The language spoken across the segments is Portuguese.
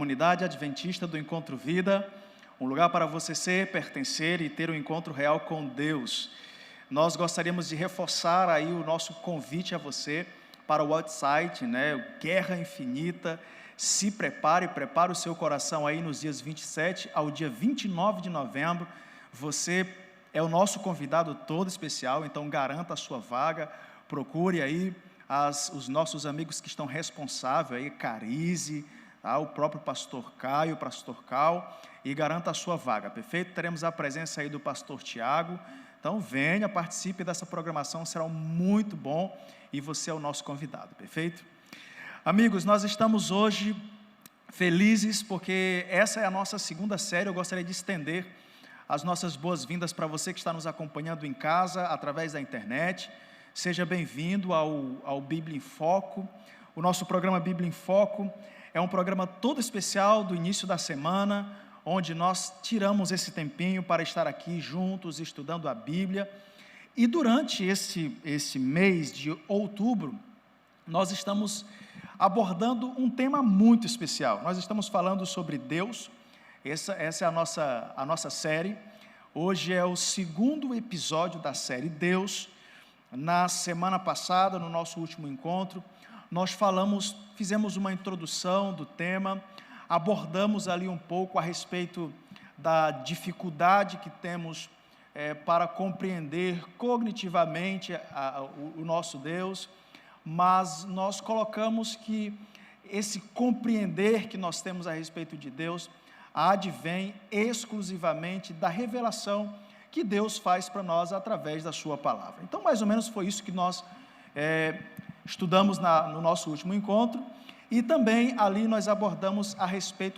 comunidade adventista do Encontro Vida, um lugar para você ser, pertencer e ter um encontro real com Deus. Nós gostaríamos de reforçar aí o nosso convite a você para o website, Guerra Infinita. Se prepare o seu coração aí nos dias 27 ao dia 29 de novembro. Você é o nosso convidado todo especial, então garanta a sua vaga, procure aí os nossos amigos que estão responsáveis, aí, Carize, o próprio pastor Caio, pastor Cal, e garanta a sua vaga, perfeito? Teremos a presença aí do pastor Tiago, então venha, participe dessa programação, será muito bom, e você é o nosso convidado, perfeito? Amigos, nós estamos hoje felizes, porque essa é a nossa segunda série. Eu gostaria de estender as nossas boas-vindas para você que está nos acompanhando em casa, através da internet. Seja bem-vindo ao Bíblia em Foco. O nosso programa Bíblia em Foco é um programa todo especial do início da semana, onde nós tiramos esse tempinho para estar aqui juntos, estudando a Bíblia. E durante esse mês de outubro, nós estamos abordando um tema muito especial. Nós estamos falando sobre Deus. Essa é a nossa série. Hoje é o segundo episódio da série Deus. Na semana passada, no nosso último encontro, nós fizemos uma introdução do tema, abordamos ali um pouco a respeito da dificuldade que temos para compreender cognitivamente o nosso Deus, mas nós colocamos que esse compreender que nós temos a respeito de Deus advém exclusivamente da revelação que Deus faz para nós através da sua palavra. Então, mais ou menos foi isso que nós estudamos no nosso último encontro, e também ali nós abordamos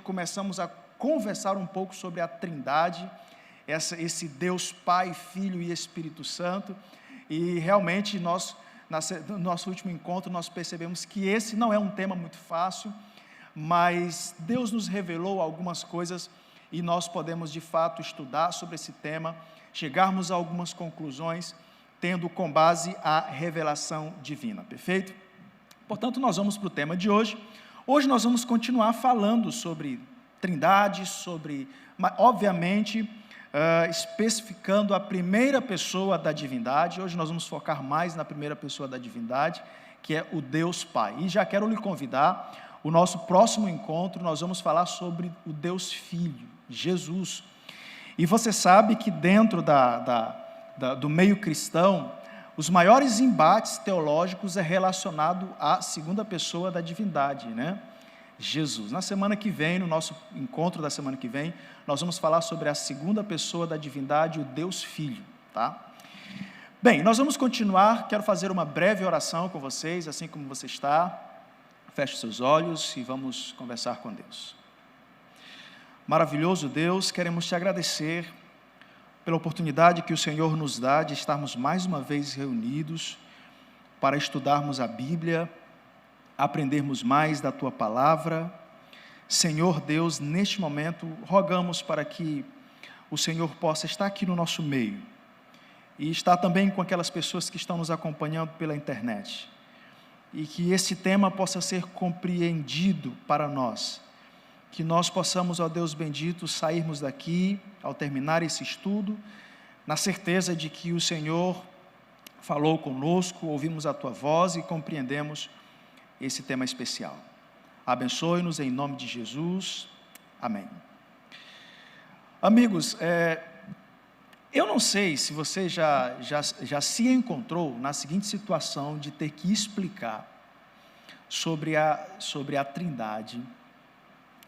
começamos a conversar um pouco sobre a Trindade, esse Deus Pai, Filho e Espírito Santo, e realmente no nosso último encontro nós percebemos que esse não é um tema muito fácil, mas Deus nos revelou algumas coisas e nós podemos de fato estudar sobre esse tema, chegarmos a algumas conclusões, tendo com base a revelação divina, perfeito? Portanto, nós vamos para o tema de hoje. Hoje nós vamos continuar falando sobre Trindade, obviamente, especificando a primeira pessoa da divindade. Hoje nós vamos focar mais na primeira pessoa da divindade, que é o Deus Pai. E já quero lhe convidar, o nosso próximo encontro, nós vamos falar sobre o Deus Filho, Jesus. E você sabe que dentro do meio cristão, os maiores embates teológicos é relacionado à segunda pessoa da divindade, Jesus. Na semana que vem, no nosso encontro da semana que vem, nós vamos falar sobre a segunda pessoa da divindade, o Deus Filho, tá? Bem, nós vamos continuar, quero fazer uma breve oração com vocês, assim como você está. Feche seus olhos e vamos conversar com Deus. Maravilhoso Deus, queremos te agradecer pela oportunidade que o Senhor nos dá de estarmos mais uma vez reunidos para estudarmos a Bíblia, aprendermos mais da Tua Palavra. Senhor Deus, neste momento, rogamos para que o Senhor possa estar aqui no nosso meio e estar também com aquelas pessoas que estão nos acompanhando pela internet, e que esse tema possa ser compreendido para nós, que nós possamos, ó Deus bendito, sairmos daqui, ao terminar esse estudo, na certeza de que o Senhor falou conosco, ouvimos a Tua voz e compreendemos esse tema especial. Abençoe-nos em nome de Jesus, amém. Amigos, eu não sei se você já se encontrou na seguinte situação de ter que explicar sobre a Trindade.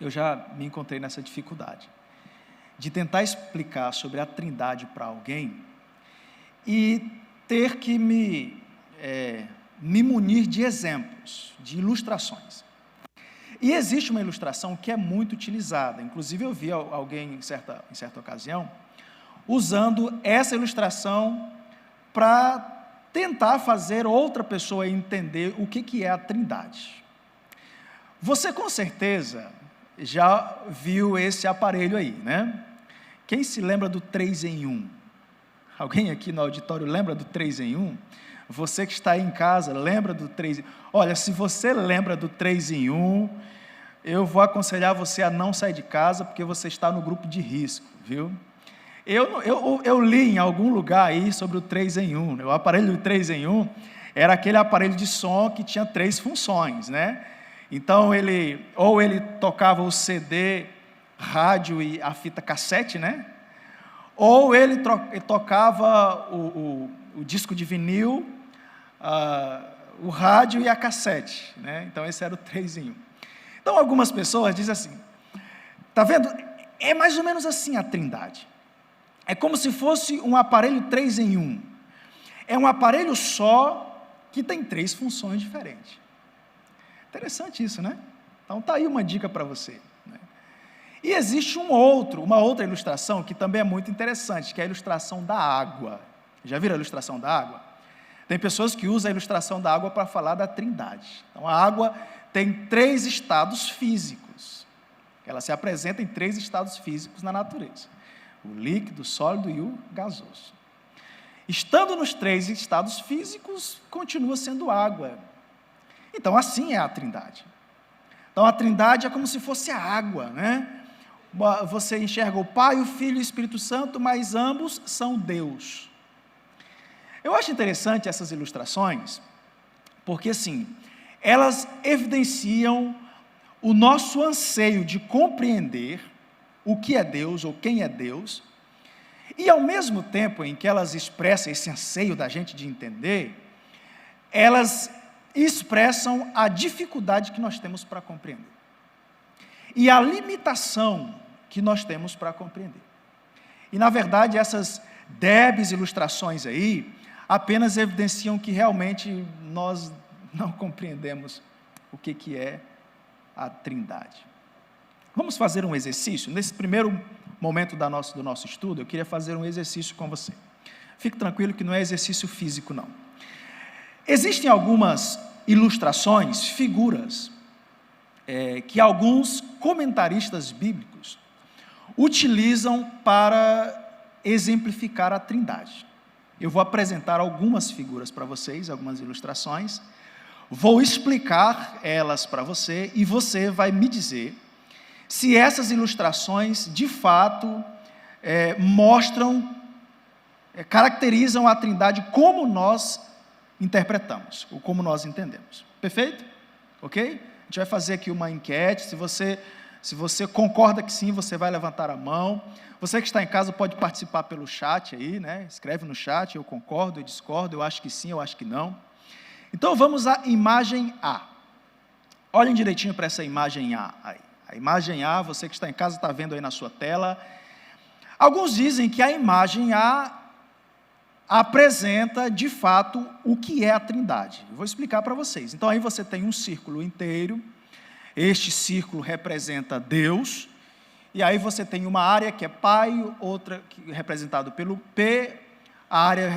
Eu já me encontrei nessa dificuldade de tentar explicar sobre a Trindade para alguém e ter que me munir de exemplos, de ilustrações. E existe uma ilustração que é muito utilizada, inclusive eu vi alguém em certa ocasião usando essa ilustração para tentar fazer outra pessoa entender o que é a Trindade. Você com certeza já viu esse aparelho aí, Quem se lembra do 3 em 1? Alguém aqui no auditório lembra do 3 em 1? Você que está aí em casa, lembra do 3 em 1? Olha, se você lembra do 3 em 1, eu vou aconselhar você a não sair de casa, porque você está no grupo de risco, viu? Eu li em algum lugar aí sobre o 3 em 1, né? O aparelho 3 em 1 era aquele aparelho de som que tinha 3 funções, né? Então, ele tocava o CD, rádio e a fita cassete, né? Ou ele tocava o disco de vinil, o rádio e a cassete, né? Então, esse era o 3 em 1. Então, algumas pessoas dizem assim, está vendo? É mais ou menos assim a Trindade. É como se fosse um aparelho 3 em 1. É um aparelho só que tem 3 funções diferentes. Interessante isso, né? Então, está aí uma dica para você, né? E existe uma outra ilustração que também é muito interessante, que é a ilustração da água. Já viram a ilustração da água? Tem pessoas que usam a ilustração da água para falar da Trindade. Então, a água tem 3 estados físicos. Ela se apresenta em 3 estados físicos na natureza: o líquido, o sólido e o gasoso. Estando nos 3 estados físicos, continua sendo água. Então, assim é a Trindade. Então, a Trindade é como se fosse a água, né? Você enxerga o Pai, o Filho e o Espírito Santo, mas ambos são Deus. Eu acho interessante essas ilustrações, porque, assim, elas evidenciam o nosso anseio de compreender o que é Deus ou quem é Deus, e ao mesmo tempo em que elas expressam esse anseio da gente de entender, elas expressam a dificuldade que nós temos para compreender e a limitação que nós temos para compreender. E, na verdade, essas débeis ilustrações aí apenas evidenciam que realmente nós não compreendemos o que é a Trindade. Vamos fazer um exercício? Nesse primeiro momento do nosso estudo, eu queria fazer um exercício com você. Fique tranquilo que não é exercício físico, não. Existem algumas ilustrações, figuras, que alguns comentaristas bíblicos utilizam para exemplificar a Trindade. Eu vou apresentar algumas figuras para vocês, algumas ilustrações, vou explicar elas para você e você vai me dizer se essas ilustrações, de fato, caracterizam a Trindade como nós interpretamos, ou como nós entendemos. Perfeito? Ok? A gente vai fazer aqui uma enquete. Se você concorda que sim, você vai levantar a mão. Você que está em casa pode participar pelo chat aí, né? Escreve no chat, eu concordo, eu discordo, eu acho que sim, eu acho que não. Então, vamos à imagem A. Olhem direitinho para essa imagem A aí. A imagem A, você que está em casa está vendo aí na sua tela. Alguns dizem que a imagem A apresenta, de fato, o que é a Trindade. Eu vou explicar para vocês. Então, aí você tem um círculo inteiro. Este círculo representa Deus. E aí você tem uma área que é Pai, outra representada pelo P, a área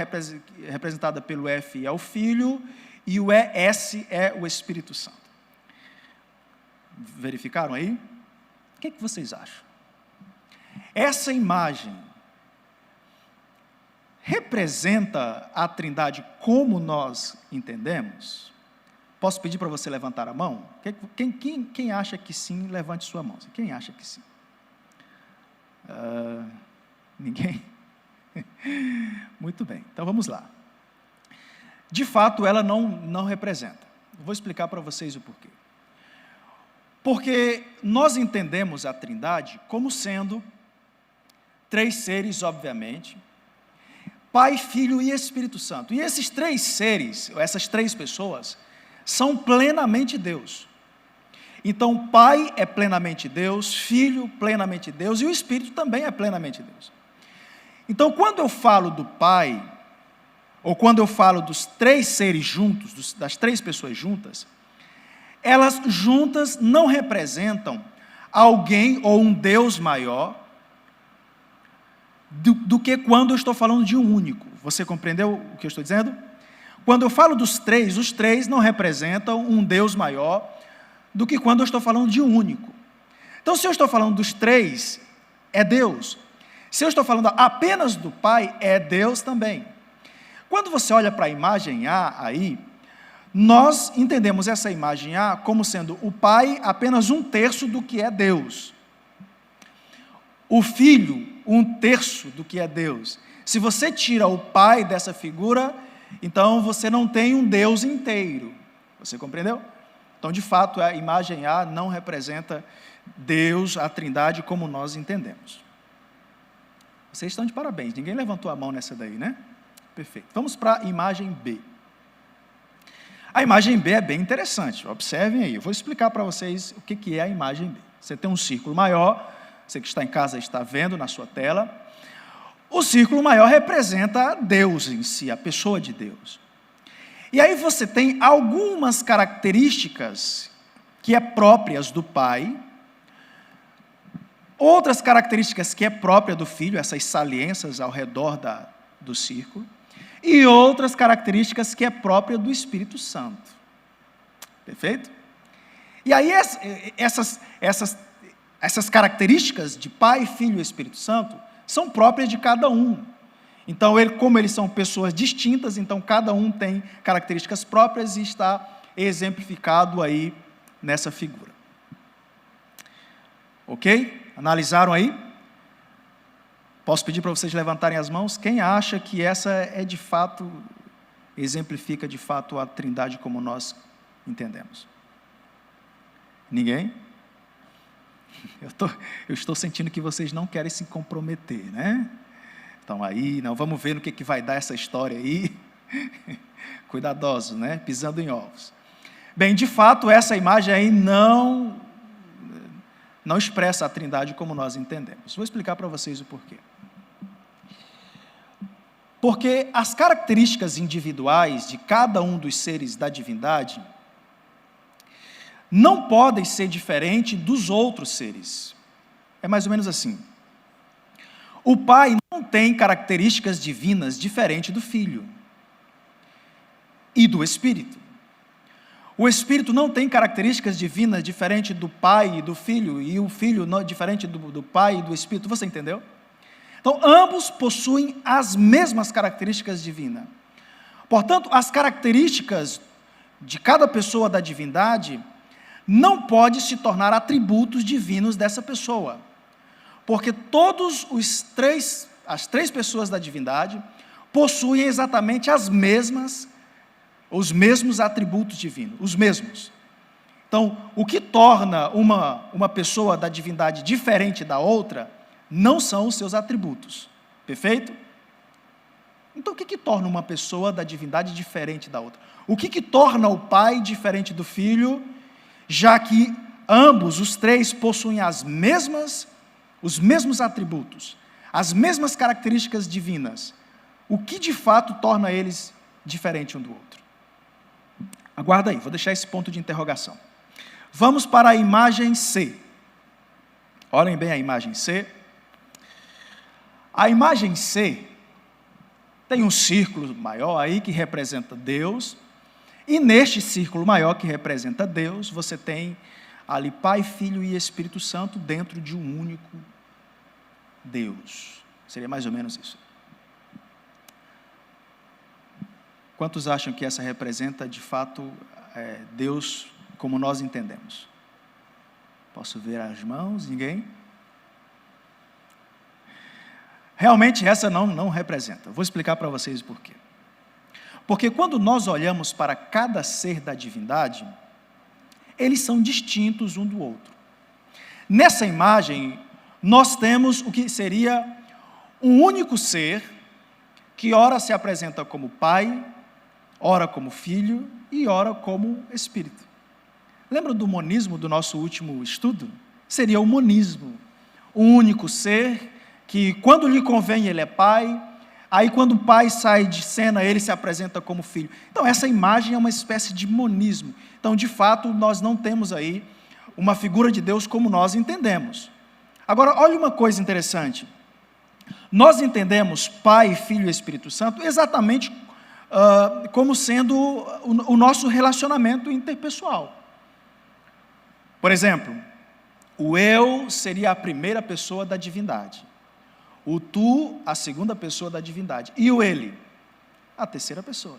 representada pelo F é o Filho, e o S é o Espírito Santo. Verificaram aí? O que vocês acham? Essa imagem representa a Trindade como nós entendemos? Posso pedir para você levantar a mão? Quem acha que sim, levante sua mão. Quem acha que sim? Ninguém? Muito bem, então vamos lá. De fato, ela não representa. Vou explicar para vocês o porquê. Porque nós entendemos a Trindade como sendo 3 seres, obviamente, Pai, Filho e Espírito Santo. E esses 3 seres, essas 3 pessoas, são plenamente Deus. Então, Pai é plenamente Deus, Filho plenamente Deus, e o Espírito também é plenamente Deus. Então, quando eu falo do Pai, ou quando eu falo dos 3 seres juntos, das 3 pessoas juntas, elas juntas não representam alguém ou um Deus maior do que quando eu estou falando de um único. Você compreendeu o que eu estou dizendo? Quando eu falo dos 3, os 3 não representam um Deus maior do que quando eu estou falando de um único. Então, se eu estou falando dos 3, é Deus. Se eu estou falando apenas do Pai, é Deus também. Quando você olha para a imagem A aí, nós entendemos essa imagem A como sendo o Pai apenas 1/3 do que é Deus. O Filho, 1/3 do que é Deus. Se você tira o Pai dessa figura, então você não tem um Deus inteiro. Você compreendeu? Então, de fato, a imagem A não representa Deus, a Trindade, como nós entendemos. Vocês estão de parabéns, ninguém levantou a mão nessa daí, né? Perfeito. Vamos para a imagem B. A imagem B é bem interessante, observem aí, eu vou explicar para vocês o que é a imagem B. Você tem um círculo maior, você que está em casa está vendo na sua tela. O círculo maior representa Deus em si, a pessoa de Deus. E aí você tem algumas características que é próprias do Pai, outras características que é própria do Filho, essas saliências ao redor do círculo, e outras características que é própria do Espírito Santo. Perfeito? E aí essas características de Pai, Filho e Espírito Santo são próprias de cada um. Então, como eles são pessoas distintas, então cada um tem características próprias e está exemplificado aí nessa figura. Ok? Analisaram aí? Posso pedir para vocês levantarem as mãos? Quem acha que essa é de fato, exemplifica de fato a Trindade como nós entendemos? Ninguém? Eu estou sentindo que vocês não querem se comprometer, né? Então aí, não, vamos ver no que vai dar essa história aí. Cuidadosos, né? Pisando em ovos. Bem, de fato, essa imagem aí não expressa a Trindade como nós entendemos. Vou explicar para vocês o porquê. Porque as características individuais de cada um dos seres da divindade não podem ser diferentes dos outros seres. É mais ou menos assim. O Pai não tem características divinas diferentes do Filho e do Espírito. O Espírito não tem características divinas diferentes do Pai e do Filho, e o Filho não diferente do Pai e do Espírito. Você entendeu? Então, ambos possuem as mesmas características divinas. Portanto, as características de cada pessoa da divindade não podem se tornar atributos divinos dessa pessoa. Porque as três pessoas da divindade possuem exatamente os mesmos atributos divinos, os mesmos. Então, o que torna uma pessoa da divindade diferente da outra não são os seus atributos. Perfeito? Então, o que torna uma pessoa da divindade diferente da outra? O que torna o Pai diferente do Filho, já que ambos, os três, possuem os mesmos atributos, as mesmas características divinas? O que de fato torna eles diferentes um do outro? Aguarda aí, vou deixar esse ponto de interrogação. Vamos para a imagem C. Olhem bem a imagem C. A imagem C tem um círculo maior aí que representa Deus, e neste círculo maior que representa Deus, você tem ali Pai, Filho e Espírito Santo dentro de um único Deus. Seria mais ou menos isso. Quantos acham que essa representa de fato Deus como nós entendemos? Posso ver as mãos? Ninguém? Realmente essa não representa. Vou explicar para vocês o porquê. Porque quando nós olhamos para cada ser da divindade, eles são distintos um do outro. Nessa imagem, nós temos o que seria um único ser, que ora se apresenta como Pai, ora como Filho e ora como Espírito. Lembra do monismo do nosso último estudo? Seria o monismo. Um único ser que, quando lhe convém, ele é Pai, aí quando o Pai sai de cena, ele se apresenta como Filho. Então, essa imagem é uma espécie de monismo. Então, de fato, nós não temos aí uma figura de Deus como nós entendemos. Agora, olha uma coisa interessante. Nós entendemos Pai, Filho e Espírito Santo exatamente como sendo o nosso relacionamento interpessoal. Por exemplo, o eu seria a primeira pessoa da divindade, o tu, a segunda pessoa da divindade, e o ele, a terceira pessoa.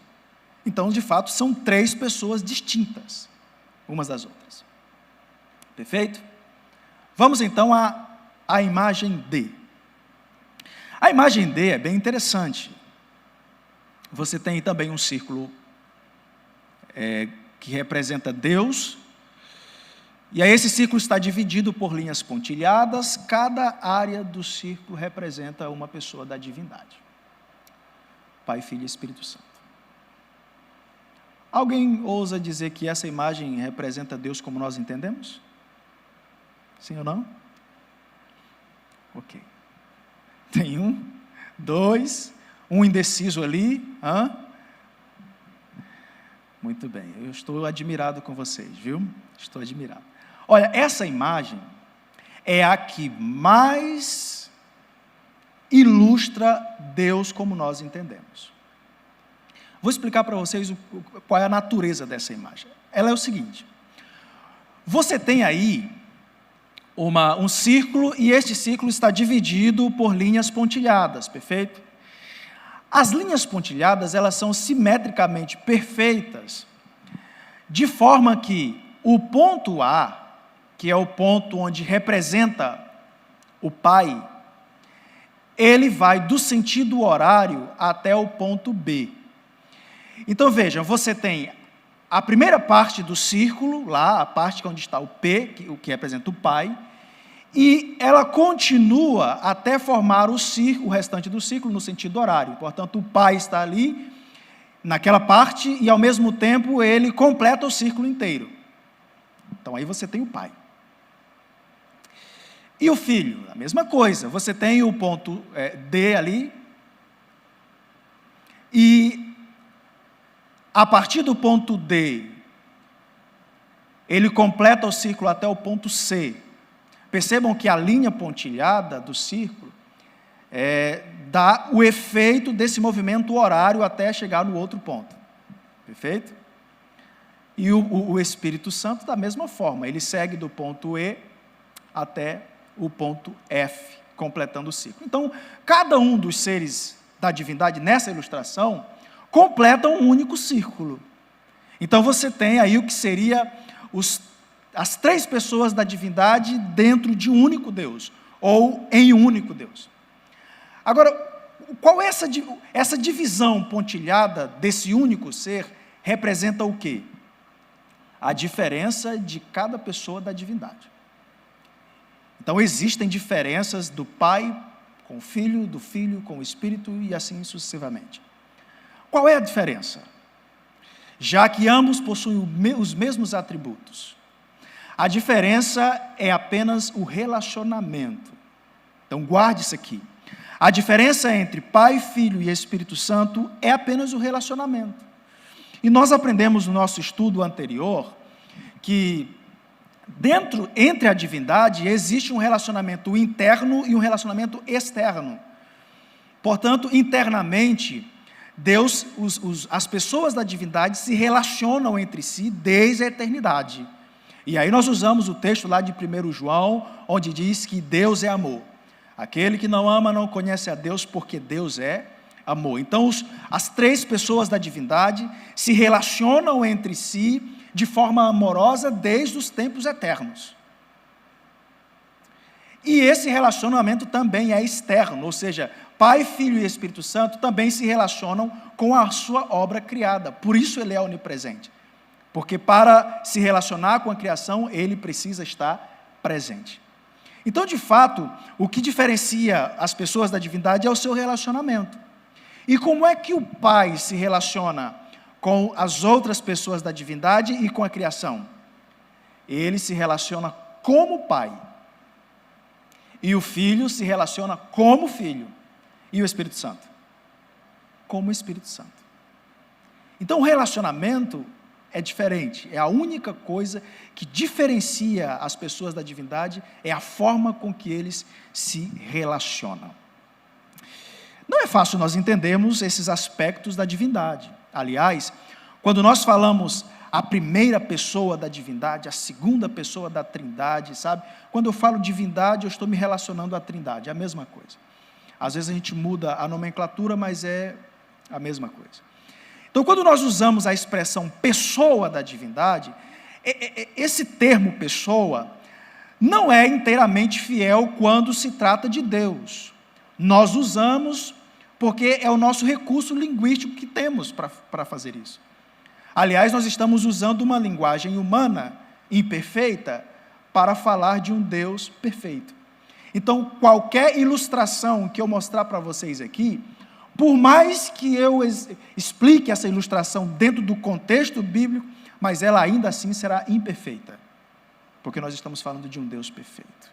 Então, de fato, são 3 pessoas distintas, umas das outras. Perfeito? Vamos então à imagem D. A imagem D é bem interessante. Você tem também um círculo que representa Deus, e aí esse círculo está dividido por linhas pontilhadas, cada área do círculo representa uma pessoa da divindade. Pai, Filho e Espírito Santo. Alguém ousa dizer que essa imagem representa Deus como nós entendemos? Sim ou não? Ok. Tem 1, 2, um indeciso ali. Muito bem, eu estou admirado com vocês, viu? Estou admirado. Olha, essa imagem é a que mais ilustra Deus como nós entendemos. Vou explicar para vocês qual é a natureza dessa imagem. Ela é o seguinte: você tem aí um círculo, e este círculo está dividido por linhas pontilhadas, perfeito? As linhas pontilhadas, elas são simetricamente perfeitas, de forma que o ponto A, que é o ponto onde representa o Pai, ele vai do sentido horário até o ponto B. Então vejam, você tem a primeira parte do círculo, lá, a parte onde está o P, que representa o Pai, e ela continua até formar o restante do círculo no sentido horário. Portanto, o Pai está ali, naquela parte, e ao mesmo tempo ele completa o círculo inteiro. Então aí você tem o Pai. E o Filho, a mesma coisa, você tem o ponto D ali, e a partir do ponto D, ele completa o círculo até o ponto C. Percebam que a linha pontilhada do círculo dá o efeito desse movimento horário até chegar no outro ponto. Perfeito? E o Espírito Santo, da mesma forma, ele segue do ponto E até o ponto F, completando o ciclo. Então, cada um dos seres da divindade, nessa ilustração, completa um único círculo. Então, você tem aí o que seria as 3 pessoas da divindade dentro de um único Deus, ou em um único Deus. Agora, qual é essa divisão pontilhada desse único ser representa o quê? A diferença de cada pessoa da divindade. Então, existem diferenças do Pai com o Filho, do Filho com o Espírito e assim sucessivamente. Qual é a diferença? Já que ambos possuem os mesmos atributos. A diferença é apenas o relacionamento. Então, guarde isso aqui. A diferença entre Pai, Filho e Espírito Santo é apenas o relacionamento. E nós aprendemos no nosso estudo anterior que entre a divindade existe um relacionamento interno e um relacionamento externo. Portanto, internamente, Deus, as pessoas da divindade se relacionam entre si desde a eternidade. E aí nós usamos o texto lá de 1 João, onde diz que Deus é amor. Aquele que não ama não conhece a Deus, porque Deus é amor. Então, as 3 pessoas da divindade se relacionam entre si de forma amorosa desde os tempos eternos. E esse relacionamento também é externo, ou seja, Pai, Filho e Espírito Santo também se relacionam com a sua obra criada. Por isso ele é onipresente. Porque para se relacionar com a criação, ele precisa estar presente. Então, de fato, o que diferencia as pessoas da divindade é o seu relacionamento. E como é que o Pai se relaciona com as outras pessoas da divindade e com a criação? Ele se relaciona como Pai. E o Filho se relaciona como Filho. E o Espírito Santo? Como Espírito Santo. Então, o relacionamento é diferente, é a única coisa que diferencia as pessoas da divindade, é a forma com que eles se relacionam. Não é fácil nós entendermos esses aspectos da divindade. Aliás, quando nós falamos a primeira pessoa da divindade, a segunda pessoa da trindade, sabe? Quando eu falo divindade, eu estou me relacionando à trindade, é a mesma coisa. Às vezes a gente muda a nomenclatura, mas é a mesma coisa. Então, quando nós usamos a expressão pessoa da divindade, esse termo pessoa não é inteiramente fiel quando se trata de Deus. Nós usamos porque é o nosso recurso linguístico que temos para fazer isso. Aliás, nós estamos usando uma linguagem humana imperfeita para falar de um Deus perfeito. Então, qualquer ilustração que eu mostrar para vocês aqui, por mais que eu explique essa ilustração dentro do contexto bíblico, mas ela ainda assim será imperfeita, porque nós estamos falando de um Deus perfeito.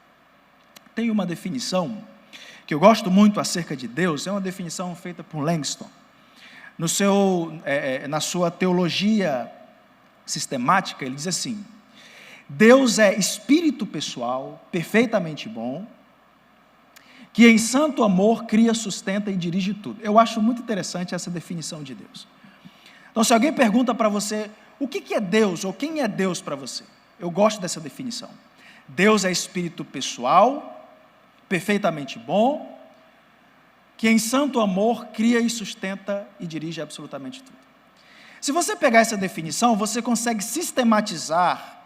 Tem uma definição que eu gosto muito acerca de Deus, é uma definição feita por Langston. Na sua teologia sistemática, ele diz assim: Deus é espírito pessoal, perfeitamente bom, que em santo amor cria, sustenta e dirige tudo. Eu acho muito interessante essa definição de Deus. Então, se alguém pergunta para você, o que é Deus, ou quem é Deus para você? Eu gosto dessa definição. Deus é espírito pessoal, perfeitamente bom, que em santo amor cria e sustenta e dirige absolutamente tudo. Se você pegar essa definição, você consegue sistematizar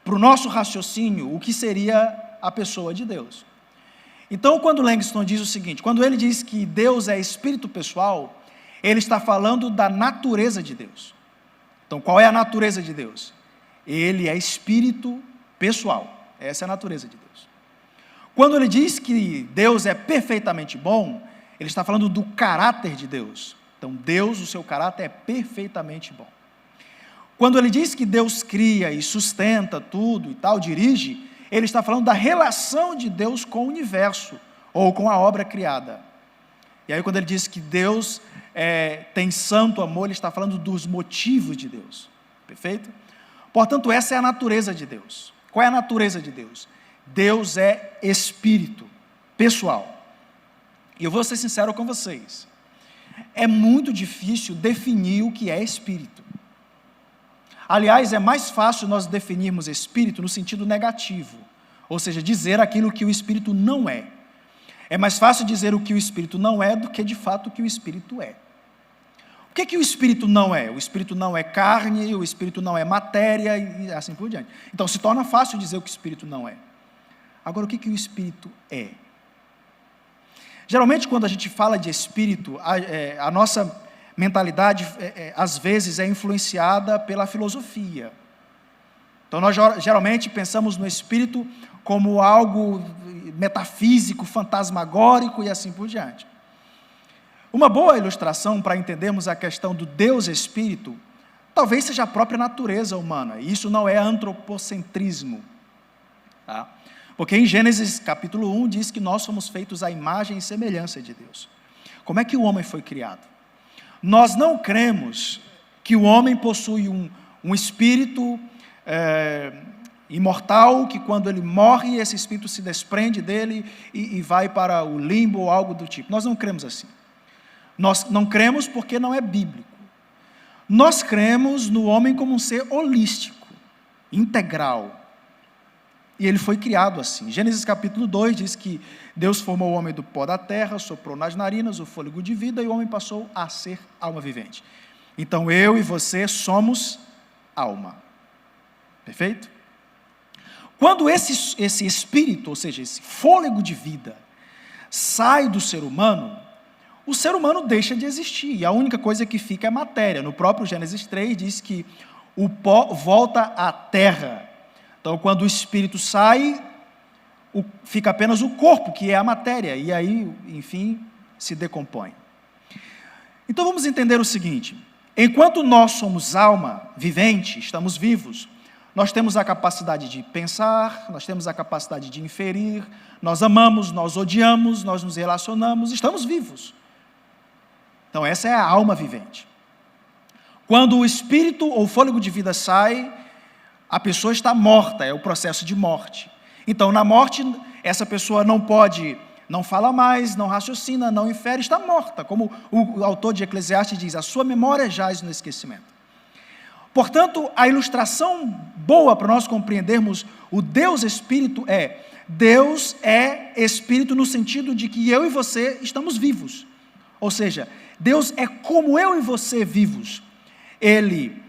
para o nosso raciocínio o que seria a pessoa de Deus. Então, quando Langston diz o seguinte, quando ele diz que Deus é espírito pessoal, ele está falando da natureza de Deus. Então, qual é a natureza de Deus? Ele é espírito pessoal. Essa é a natureza de Deus. Quando ele diz que Deus é perfeitamente bom, ele está falando do caráter de Deus. Então, Deus, o seu caráter é perfeitamente bom. Quando ele diz que Deus cria e sustenta tudo e tal, dirige, ele está falando da relação de Deus com o universo, ou com a obra criada. E aí, quando ele diz que Deus tem santo amor, ele está falando dos motivos de Deus. Perfeito? Portanto, essa é a natureza de Deus. Qual é a natureza de Deus? Deus é espírito pessoal. E eu vou ser sincero com vocês. É muito difícil definir o que é espírito. Aliás, é mais fácil nós definirmos espírito no sentido negativo, ou seja, dizer aquilo que o espírito não é. É mais fácil dizer o que o espírito não é do que de fato o que o espírito é. O que o espírito não é? O espírito não é carne, o espírito não é matéria e assim por diante. Então se torna fácil dizer o que o espírito não é. Agora, o que o espírito é? Geralmente, quando a gente fala de espírito, a nossa mentalidade, às vezes, é influenciada pela filosofia. Então, nós geralmente pensamos no espírito como algo metafísico, fantasmagórico e assim por diante. Uma boa ilustração para entendermos a questão do Deus Espírito, talvez seja a própria natureza humana, e isso não é antropocentrismo, tá? Porque em Gênesis capítulo 1 diz que nós somos feitos à imagem e semelhança de Deus. Como é que o homem foi criado? Nós não cremos que o homem possui um espírito imortal, que quando ele morre, esse espírito se desprende dele e vai para o limbo ou algo do tipo. Nós não cremos assim. Nós não cremos porque não é bíblico. Nós cremos no homem como um ser holístico, integral. E ele foi criado assim. Gênesis capítulo 2 diz que Deus formou o homem do pó da terra, soprou nas narinas o fôlego de vida e o homem passou a ser alma vivente. Então eu e você somos alma. Perfeito? Quando esse espírito, ou seja, esse fôlego de vida, sai do ser humano, o ser humano deixa de existir. E a única coisa que fica é matéria. No próprio Gênesis 3 diz que o pó volta à terra. Então, quando o espírito sai, fica apenas o corpo, que é a matéria, e aí, enfim, se decompõe. Então, vamos entender o seguinte: enquanto nós somos alma vivente, estamos vivos, nós temos a capacidade de pensar, nós temos a capacidade de inferir, nós amamos, nós odiamos, nós nos relacionamos, estamos vivos. Então, essa é a alma vivente. Quando o espírito ou fôlego de vida sai, a pessoa está morta, é o processo de morte. Então, na morte, essa pessoa não fala mais, não raciocina, não infere, está morta, como o autor de Eclesiastes diz, a sua memória jaz no esquecimento. Portanto, a ilustração boa para nós compreendermos o Deus Espírito Deus é Espírito no sentido de que eu e você estamos vivos. Ou seja, Deus é como eu e você vivos. Ele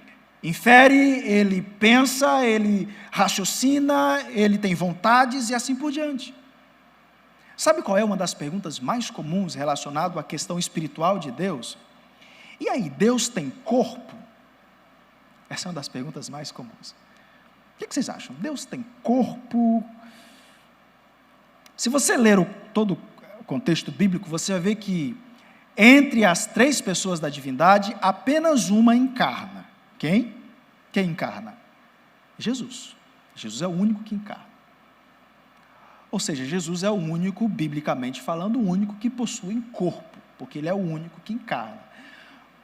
infere, ele pensa, ele raciocina, ele tem vontades e assim por diante. Sabe qual é uma das perguntas mais comuns relacionado à questão espiritual de Deus? E aí, Deus tem corpo? Essa é uma das perguntas mais comuns. O que vocês acham? Deus tem corpo? Se você ler todo o contexto bíblico, você vai ver que entre as 3 pessoas da divindade, apenas uma encarna. Quem? Quem encarna? Jesus. Jesus é o único que encarna. Ou seja, Jesus é o único, biblicamente falando, o único que possui corpo, porque ele é o único que encarna.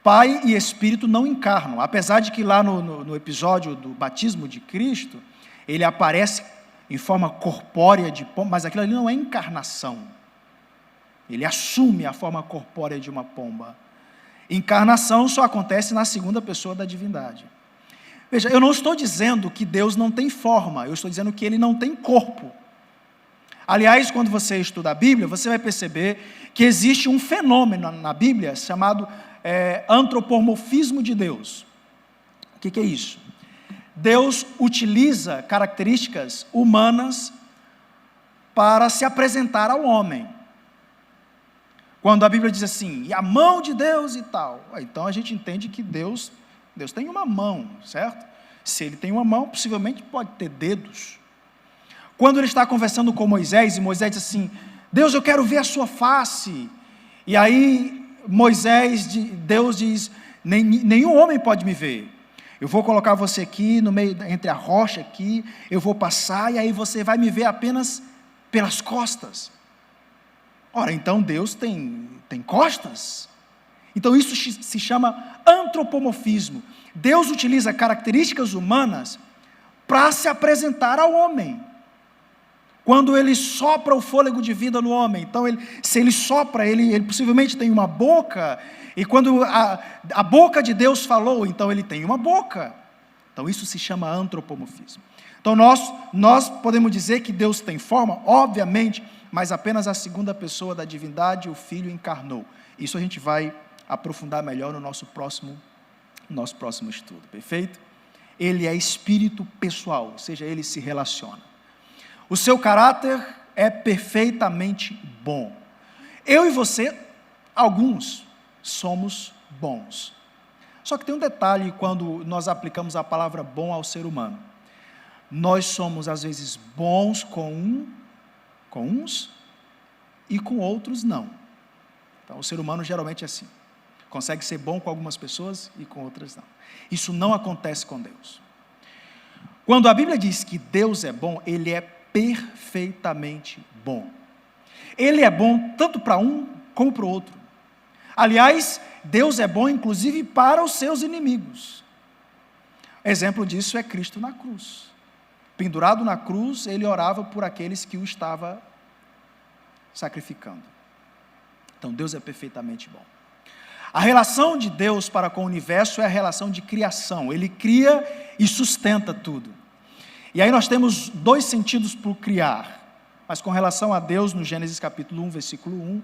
Pai e Espírito não encarnam, apesar de que lá no episódio do batismo de Cristo, ele aparece em forma corpórea de pomba, mas aquilo ali não é encarnação. Ele assume a forma corpórea de uma pomba. Encarnação só acontece na segunda pessoa da divindade. Veja, eu não estou dizendo que Deus não tem forma, eu estou dizendo que ele não tem corpo. Aliás, quando você estuda a Bíblia, você vai perceber que existe um fenômeno na Bíblia chamado antropomorfismo de Deus. O que é isso? Deus utiliza características humanas para se apresentar ao homem. Quando a Bíblia diz assim, e a mão de Deus e tal, então a gente entende que Deus tem uma mão, certo? Se ele tem uma mão, possivelmente pode ter dedos. Quando ele está conversando com Moisés, e Moisés diz assim, Deus, eu quero ver a sua face. E aí Deus diz, nenhum homem pode me ver. Eu vou colocar você aqui, no meio, entre a rocha aqui, eu vou passar, e aí você vai me ver apenas pelas costas. Ora, então Deus tem costas? Então isso se chama antropomorfismo. Deus utiliza características humanas para se apresentar ao homem. Quando ele sopra o fôlego de vida no homem, então se ele sopra, ele possivelmente tem uma boca, e quando a boca de Deus falou, então ele tem uma boca. Então isso se chama antropomorfismo. Então nós podemos dizer que Deus tem forma, obviamente, mas apenas a segunda pessoa da divindade, o Filho, encarnou. Isso a gente vai aprofundar melhor no nosso próximo estudo, perfeito? Ele é espírito pessoal, ou seja, ele se relaciona. O seu caráter é perfeitamente bom. Eu e você, alguns, somos bons. Só que tem um detalhe quando nós aplicamos a palavra bom ao ser humano. Nós somos, às vezes, bons com uns e com outros não. Então, o ser humano geralmente é assim. Consegue ser bom com algumas pessoas e com outras não. Isso não acontece com Deus. Quando a Bíblia diz que Deus é bom, ele é perfeitamente bom. Ele é bom tanto para um como para o outro. Aliás, Deus é bom inclusive para os seus inimigos. Exemplo disso é Cristo na cruz. Pendurado na cruz, ele orava por aqueles que o estava sacrificando. Então Deus é perfeitamente bom. A relação de Deus para com o universo é a relação de criação. Ele cria e sustenta tudo. E aí nós temos 2 sentidos para o criar. Mas com relação a Deus, no Gênesis capítulo 1, versículo 1,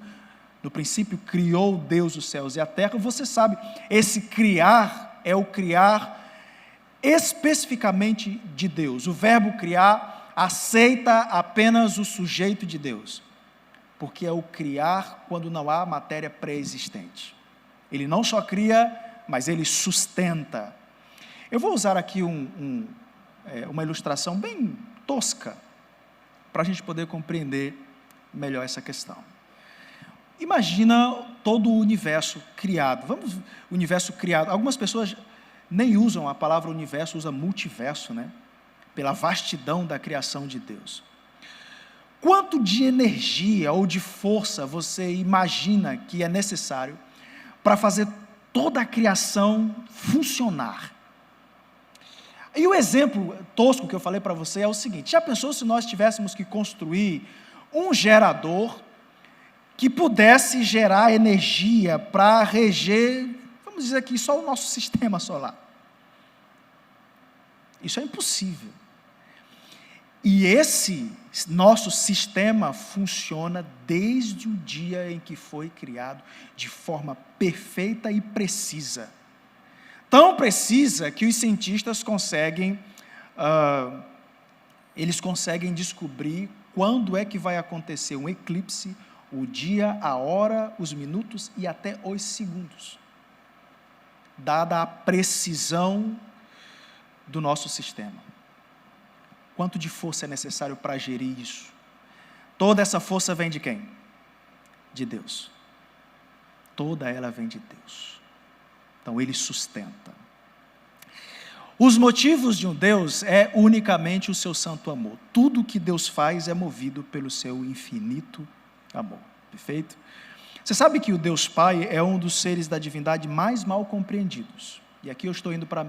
no princípio criou Deus os céus e a terra, você sabe, esse criar é o criar especificamente de Deus. O verbo criar aceita apenas o sujeito de Deus, porque é o criar quando não há matéria pré-existente. Ele não só cria, mas ele sustenta. Eu vou usar aqui uma ilustração bem tosca, para a gente poder compreender melhor essa questão. Imagina todo o universo criado. O universo criado. Algumas pessoas nem usam a palavra universo, usam multiverso, né? Pela vastidão da criação de Deus. Quanto de energia ou de força você imagina que é necessário para fazer toda a criação funcionar? E o exemplo tosco que eu falei para você é o seguinte: já pensou se nós tivéssemos que construir um gerador que pudesse gerar energia para reger, vamos dizer aqui, só o nosso sistema solar? Isso é impossível. E esse nosso sistema funciona desde o dia em que foi criado, de forma perfeita e precisa. Tão precisa que os cientistas conseguem descobrir quando é que vai acontecer um eclipse, o dia, a hora, os minutos e até os segundos, dada a precisão do nosso sistema. Quanto de força é necessário para gerir isso? Toda essa força vem de quem? De Deus. Toda ela vem de Deus. Então Ele sustenta. Os motivos de um Deus é unicamente o seu santo amor. Tudo que Deus faz é movido pelo seu infinito amor. Perfeito? Você sabe que o Deus Pai é um dos seres da divindade mais mal compreendidos. E aqui eu estou indo para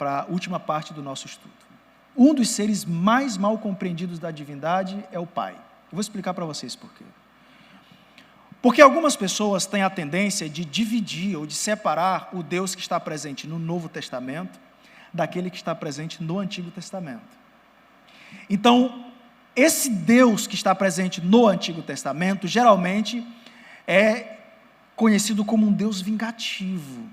a última parte do nosso estudo. Um dos seres mais mal compreendidos da divindade é o Pai. Eu vou explicar para vocês por quê. Porque algumas pessoas têm a tendência de dividir ou de separar o Deus que está presente no Novo Testamento daquele que está presente no Antigo Testamento. Então, esse Deus que está presente no Antigo Testamento, geralmente é conhecido como um Deus vingativo.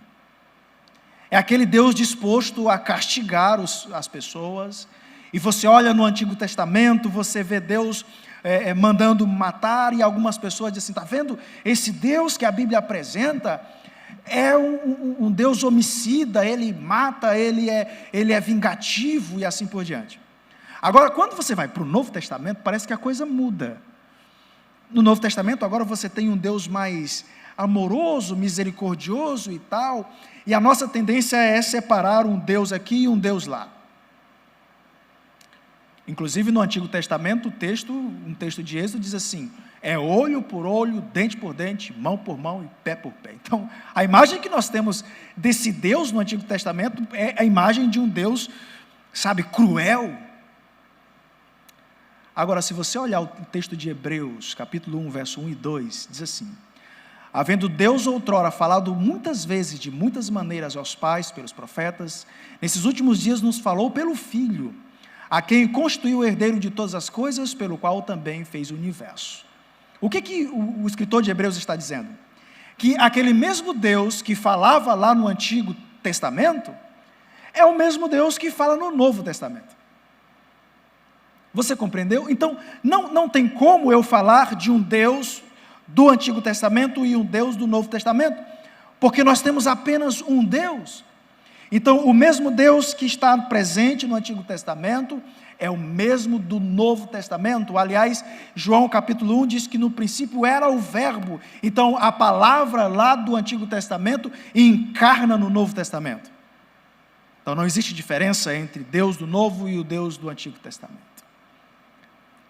É aquele Deus disposto a castigar as pessoas. E você olha no Antigo Testamento, você vê Deus mandando matar, e algumas pessoas dizem assim, está vendo? Esse Deus que a Bíblia apresenta é um Deus homicida, ele mata, ele é vingativo e assim por diante. Agora, quando você vai para o Novo Testamento, parece que a coisa muda. No Novo Testamento, agora você tem um Deus mais amoroso, misericordioso e tal, e a nossa tendência é separar um Deus aqui e um Deus lá. Inclusive no Antigo Testamento, um texto de Êxodo diz assim, é olho por olho, dente por dente, mão por mão e pé por pé. Então, a imagem que nós temos desse Deus no Antigo Testamento é a imagem de um Deus, sabe, cruel. Agora, se você olhar o texto de Hebreus, capítulo 1, verso 1 e 2, diz assim, havendo Deus outrora falado muitas vezes, de muitas maneiras aos pais, pelos profetas, nesses últimos dias nos falou pelo Filho, a quem constituiu o herdeiro de todas as coisas, pelo qual também fez o universo. O que o escritor de Hebreus está dizendo? Que aquele mesmo Deus que falava lá no Antigo Testamento, é o mesmo Deus que fala no Novo Testamento. Você compreendeu? Então, não tem como eu falar de um Deus do Antigo Testamento e um Deus do Novo Testamento, porque nós temos apenas um Deus. Então, o mesmo Deus que está presente no Antigo Testamento é o mesmo do Novo Testamento. Aliás, João capítulo 1 diz que no princípio era o verbo. Então, a palavra lá do Antigo Testamento encarna no Novo Testamento. Então, não existe diferença entre Deus do Novo e o Deus do Antigo Testamento.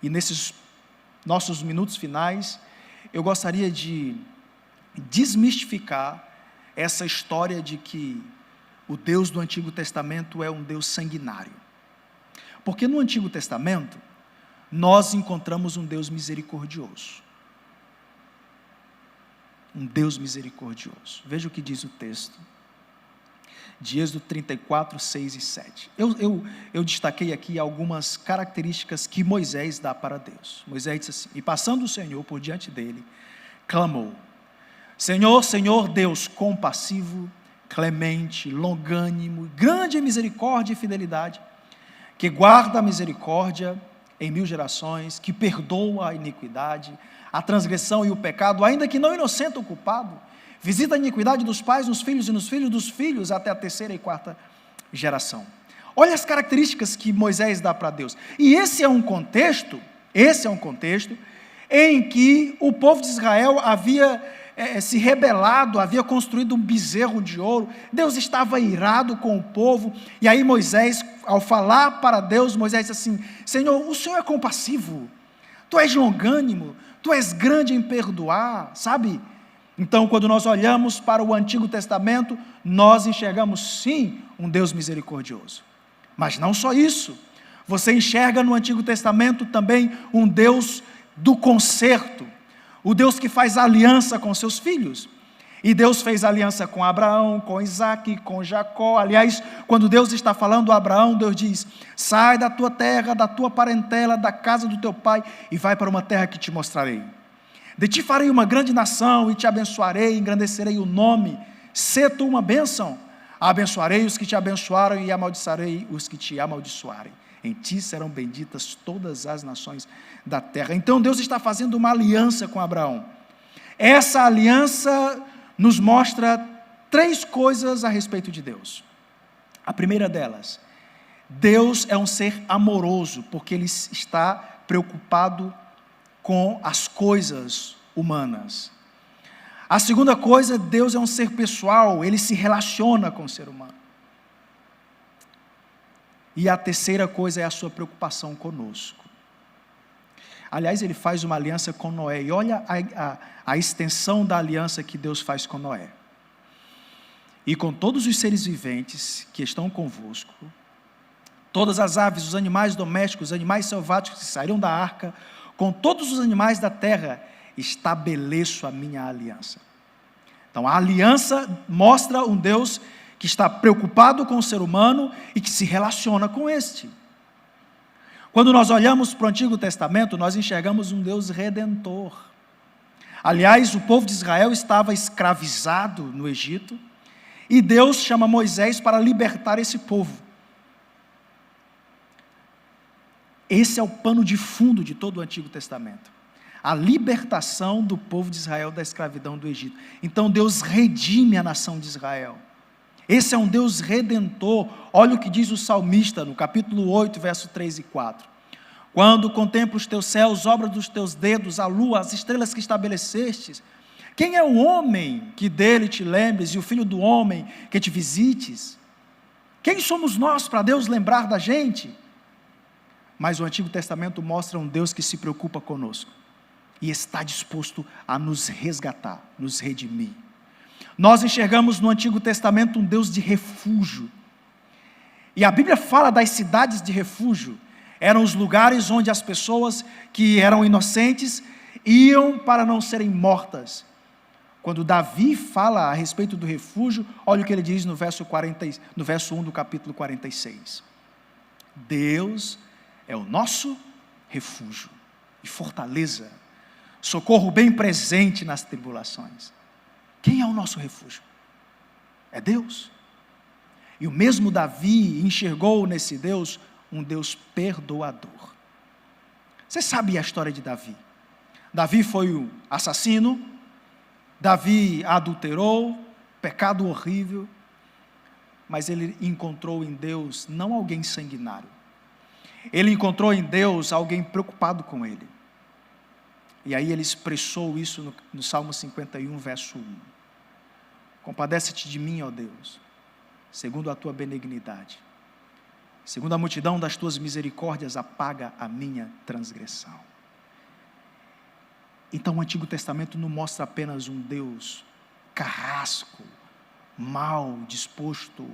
E nesses nossos minutos finais, eu gostaria de desmistificar essa história de que o Deus do Antigo Testamento é um Deus sanguinário. Porque no Antigo Testamento, nós encontramos um Deus misericordioso. Um Deus misericordioso. Veja o que diz o texto de Êxodo 34, 6 e 7. Eu destaquei aqui algumas características que Moisés dá para Deus. Moisés disse assim, e passando o Senhor por diante dele, clamou, Senhor, Senhor, Deus compassivo, clemente, longânimo, grande em misericórdia e fidelidade, que guarda a misericórdia em 1000 gerações, que perdoa a iniquidade, a transgressão e o pecado, ainda que não inocente o culpado, visita a iniquidade dos pais nos filhos e nos filhos dos filhos até a 3ª e 4ª geração. Olha as características que Moisés dá para Deus. E esse é um contexto em que o povo de Israel havia se rebelado, havia construído um bezerro de ouro. Deus estava irado com o povo, e aí Moisés, ao falar para Deus, Moisés disse assim, Senhor, o Senhor é compassivo, Tu és longânimo, Tu és grande em perdoar, sabe? Então, quando nós olhamos para o Antigo Testamento, nós enxergamos sim um Deus misericordioso, mas não só isso, você enxerga no Antigo Testamento também um Deus do conserto, o Deus que faz aliança com seus filhos. E Deus fez aliança com Abraão, com Isaque, com Jacó. Aliás, quando Deus está falando a Abraão, Deus diz: sai da tua terra, da tua parentela, da casa do teu pai, e vai para uma terra que te mostrarei. De ti farei uma grande nação, e te abençoarei, engrandecerei o nome. Sê tu uma bênção. Abençoarei os que te abençoaram, e amaldiçoarei os que te amaldiçoarem. Em ti serão benditas todas as nações da terra. Então Deus está fazendo uma aliança com Abraão. Essa aliança nos mostra 3 coisas a respeito de Deus. A primeira delas: Deus é um ser amoroso, porque Ele está preocupado com as coisas humanas. A segunda coisa: Deus é um ser pessoal, Ele se relaciona com o ser humano. E a terceira coisa é a sua preocupação conosco. Aliás, Ele faz uma aliança com Noé, e olha a extensão da aliança que Deus faz com Noé. E com todos os seres viventes que estão convosco, todas as aves, os animais domésticos, os animais selváticos que saíram da arca, com todos os animais da terra, estabeleço a minha aliança. Então a aliança mostra um Deus que está preocupado com o ser humano e que se relaciona com este. Quando nós olhamos para o Antigo Testamento, nós enxergamos um Deus redentor. Aliás, o povo de Israel estava escravizado no Egito, e Deus chama Moisés para libertar esse povo. Esse é o pano de fundo de todo o Antigo Testamento. A libertação do povo de Israel da escravidão do Egito. Então Deus redime a nação de Israel. Esse é um Deus redentor. Olha o que diz o salmista no capítulo 8, verso 3 e 4. Quando contemplo os teus céus, obra dos teus dedos, a lua, as estrelas que estabelecestes, quem é o homem que dele te lembres, e o filho do homem que te visites? Quem somos nós para Deus lembrar da gente? Mas o Antigo Testamento mostra um Deus que se preocupa conosco, e está disposto a nos resgatar, nos redimir. Nós enxergamos no Antigo Testamento um Deus de refúgio, e a Bíblia fala das cidades de refúgio. Eram os lugares onde as pessoas que eram inocentes iam para não serem mortas. Quando Davi fala a respeito do refúgio, olha o que ele diz no verso 1 do capítulo 46. Deus é o nosso refúgio e fortaleza, socorro bem presente nas tribulações. Quem é o nosso refúgio? É Deus. E o mesmo Davi enxergou nesse Deus um Deus perdoador. Você sabe a história de Davi? Davi foi o assassino, Davi adulterou, pecado horrível, mas ele encontrou em Deus não alguém sanguinário. Ele encontrou em Deus alguém preocupado com ele. E aí ele expressou isso no Salmo 51, verso 1. Compadece-te de mim, ó Deus, segundo a tua benignidade. Segundo a multidão das tuas misericórdias, apaga a minha transgressão. Então o Antigo Testamento não mostra apenas um Deus carrasco, mal disposto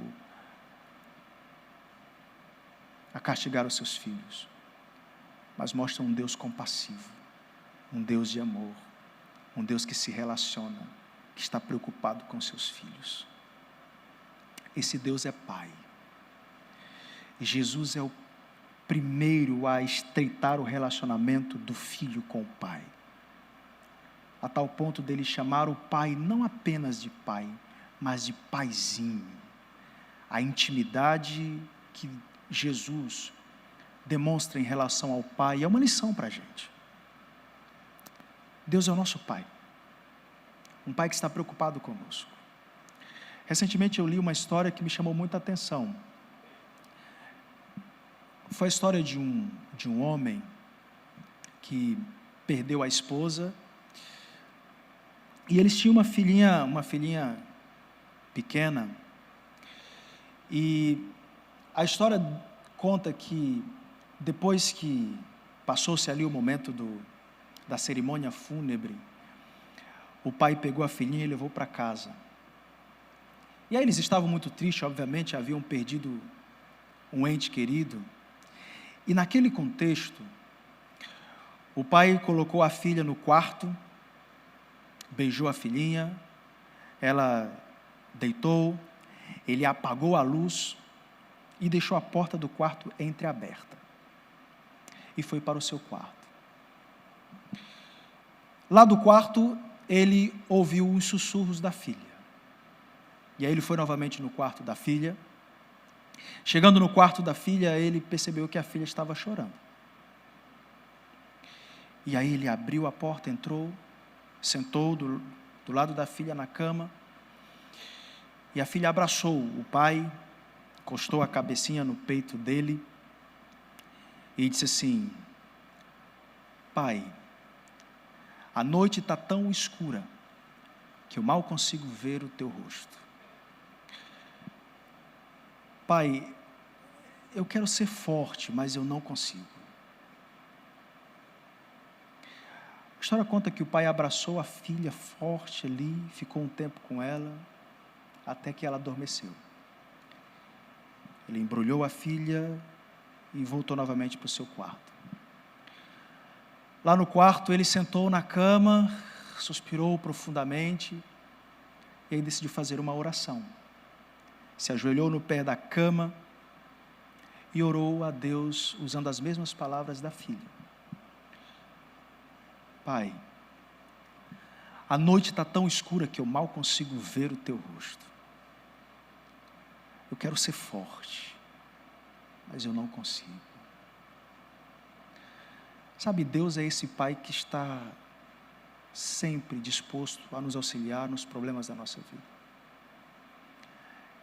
a castigar os seus filhos, mas mostra um Deus compassivo, um Deus de amor, um Deus que se relaciona, que está preocupado com seus filhos. Esse Deus é Pai. E Jesus é o primeiro a estreitar o relacionamento do filho com o Pai, a tal ponto dele chamar o Pai não apenas de Pai, mas de Paizinho. A intimidade que Jesus demonstra em relação ao Pai é uma lição para a gente. Deus é o nosso Pai, um Pai que está preocupado conosco. Recentemente eu li uma história que me chamou muita atenção. Foi a história de um homem que perdeu a esposa, e eles tinham uma filhinha pequena, e a história conta que depois que passou-se ali o momento da cerimônia fúnebre, o pai pegou a filhinha e levou para casa. E aí eles estavam muito tristes, obviamente, haviam perdido um ente querido. E naquele contexto, o pai colocou a filha no quarto, beijou a filhinha, Ela deitou, ele apagou a luz e deixou a porta do quarto entreaberta. E foi para o seu quarto. Lá do quarto, ele ouviu os sussurros da filha. E aí ele foi novamente no quarto da filha. Chegando no quarto da filha, ele percebeu que a filha estava chorando. E aí ele abriu a porta, entrou, sentou do lado da filha na cama. E a filha abraçou o pai, encostou a cabecinha no peito dele e disse assim: pai, a noite está tão escura que eu mal consigo ver o teu rosto. Pai, eu quero ser forte, mas eu não consigo. A história conta que o pai abraçou a filha forte ali, ficou um tempo com ela, até que ela adormeceu. Ele embrulhou a filha e voltou novamente para o seu quarto. Lá no quarto, ele sentou na cama, suspirou profundamente, e aí decidiu fazer uma oração. Se ajoelhou no pé da cama e orou a Deus usando as mesmas palavras da filha. Pai, a noite está tão escura que eu mal consigo ver o teu rosto. Eu quero ser forte, mas eu não consigo. Sabe, Deus é esse Pai que está sempre disposto a nos auxiliar nos problemas da nossa vida.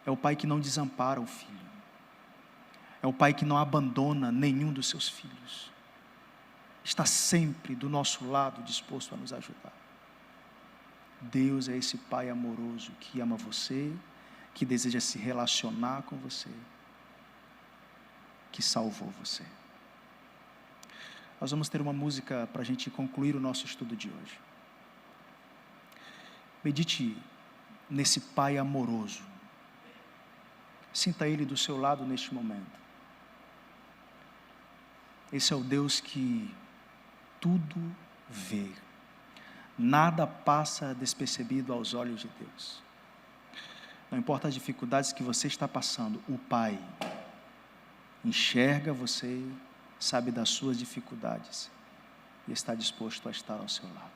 É o Pai que não desampara o filho. É o Pai que não abandona nenhum dos seus filhos. Está sempre do nosso lado, disposto a nos ajudar. Deus é esse Pai amoroso que ama você, que deseja se relacionar com você, que salvou você. Nós vamos ter uma música para a gente concluir o nosso estudo de hoje. Medite nesse Pai amoroso. Sinta Ele do seu lado neste momento. Esse é o Deus que tudo vê. Nada passa despercebido aos olhos de Deus. Não importa as dificuldades que você está passando, o Pai enxerga você, sabe das suas dificuldades e está disposto a estar ao seu lado.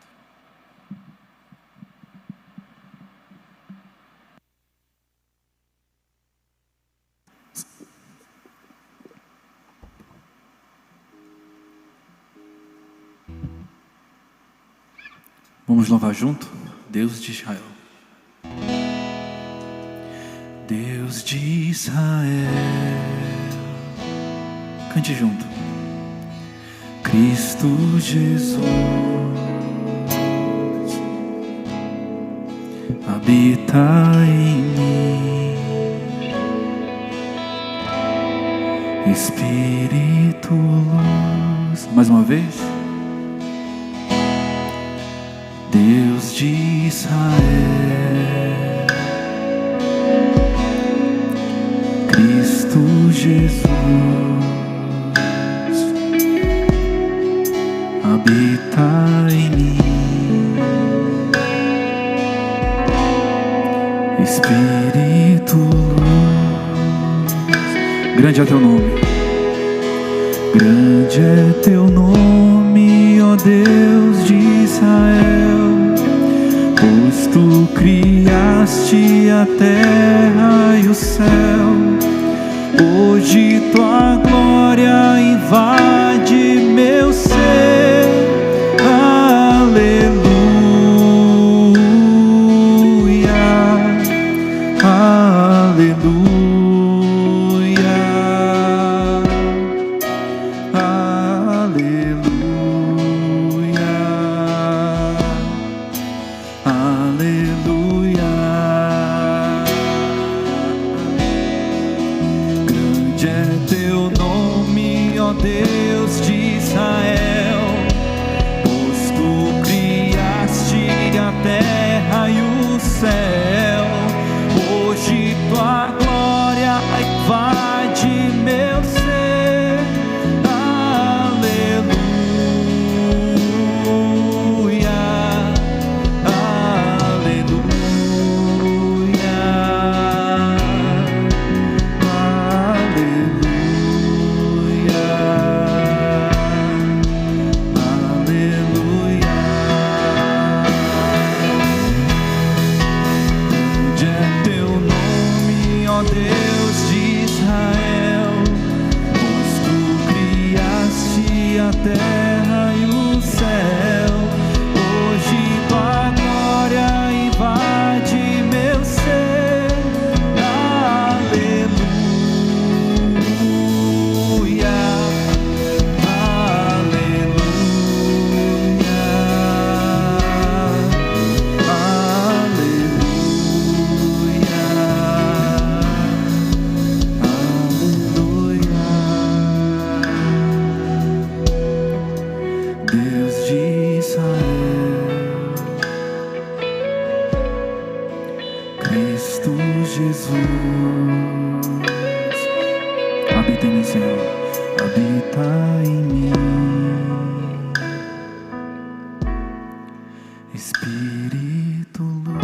Vamos louvar junto? Deus de Israel. Deus de Israel. Cante junto. Cristo Jesus habita em mim. Espírito luz. Mais uma vez. Deus de Israel, Cristo Jesus habita em mim. Espírito luz. Grande é teu nome. Grande é teu nome, ó Deus de Israel, pois tu criaste a terra e o céu. Hoje tua glória invade meu ser. Aleluia, aleluia. Deus Espírito luz.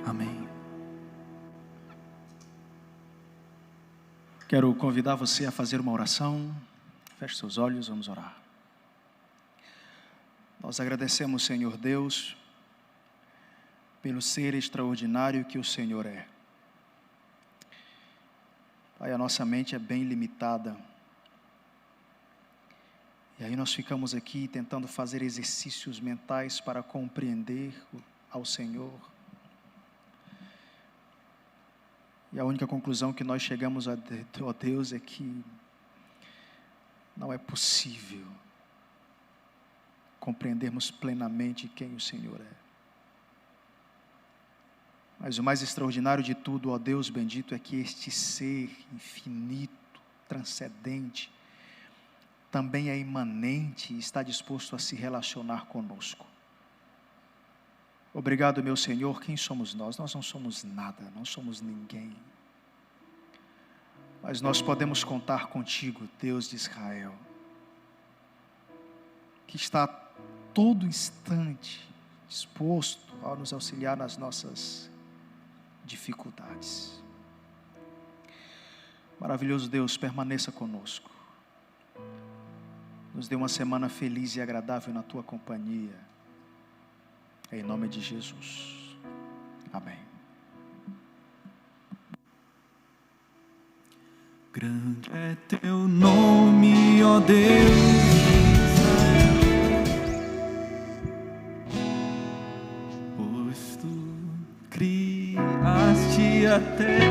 Amém. Quero convidar você a fazer uma oração. Feche seus olhos, vamos orar. Nós agradecemos, Senhor Deus, pelo ser extraordinário que o Senhor é. Pai, a nossa mente é bem limitada. E aí nós ficamos aqui tentando fazer exercícios mentais para compreender ao Senhor. E a única conclusão que nós chegamos a Deus é que não é possível compreendermos plenamente quem o Senhor é. Mas o mais extraordinário de tudo, ó Deus bendito, é que este ser infinito, transcendente, também é imanente e está disposto a se relacionar conosco. Obrigado, meu Senhor. Quem somos nós? Nós não somos nada, não somos ninguém. Mas nós podemos contar contigo, Deus de Israel, que está a todo instante disposto a nos auxiliar nas nossas dificuldades. Maravilhoso Deus, permaneça conosco. Nos dê uma semana feliz e agradável na tua companhia. Em nome de Jesus. Amém. Grande é teu nome, ó Deus de Israel, pois tu criaste a terra